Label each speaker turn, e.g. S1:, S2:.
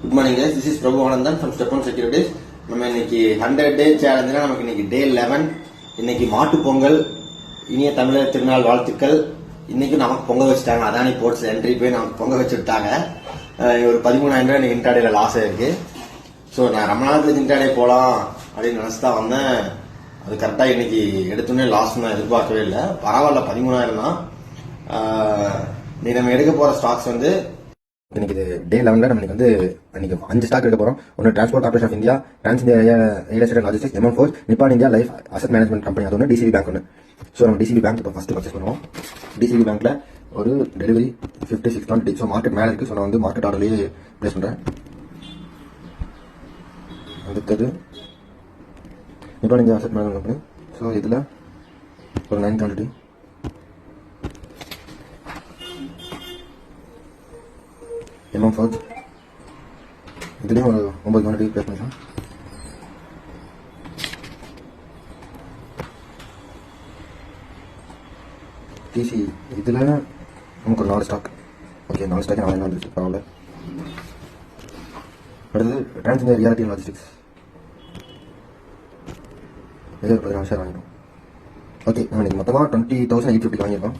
S1: Good morning guys, this is Prabhu Anandan from Step One Securities. நம்ம இன்னைக்கு 100 டே சேலஞ்சுனா நமக்கு இன்னைக்கு டே 11. இன்னைக்கு மாட்டு பொங்கல், இனிய தமிழர் திருநாள் வாழ்த்துக்கள். இன்னைக்கு நமக்கு பொங்கல் வச்சுட்டாங்க. அதானி போர்ட்ஸ் என்ட்ரி போய் நமக்கு பொங்கல் வச்சு விட்டாங்க. ஒரு 13,000 ரூபாய் இன்னைக்கு இன்ட்ராடேல லாஸ் ஆயிருக்கு. ஸோ நான் ரொம்ப நாளுக்கு இன்ட்ராடே போகலாம் அப்படின்னு நினைச்சுதான் வந்தேன். அது கரெக்டா இன்னைக்கு எடுத்தோடனே லாஸ் நான் எதிர்பார்க்கவே இல்லை. பரவாயில்ல, 13,000 தான். நீ நம்ம எடுக்க போற ஸ்டாக்ஸ் வந்து இன்னைக்கு டே 11 நம்ம வந்து இன்னைக்கு 5 ஸ்டாக் எடுக்க போறோம். ஒன்று transport corporation of India, trans India real estate logistics, MM4, Nippon India life asset management company, அது ஒன்று டிசிபி பேங்க் ஒன்று. ஸோ நம்ம டிசிபி பேங்க் இப்போ ஃபர்ஸ்ட் பர்ச்சேஸ் பண்ணுவோம். டிசிபி பேங்க்ல ஒரு டெலிவரி 56.20. ஸோ மார்க்கெட் மேலே இருக்கு. ஸோ நான் வந்து மார்க்கெட் ஆர்டர்லேயே பிளேஸ் பண்றேன். அடுத்தது நிப்பான் India asset management company. So இதில் ஒரு 9 குவான்டிட்டி. MM4 இதுலேயும் ஒரு 9 குவான்டிட்டி பிளேஸ் பண்ணிக்கலாம். டிசி இதில் நமக்கு ஒரு 4 ஸ்டாக். ஓகே, 4 ஸ்டாக் 4 வந்துருச்சு, பரவாயில்ல. அடுத்தது டிரான்ஸ் இந்தியா ரியாலிட்டி லாஜிஸ்டிக்ஸ், இது ஒரு 14 ஷேர் வாங்கிடும். ஓகே, நம்ம இன்னைக்கு மொத்தமாக 20,850 வாங்கியிருக்கோம்.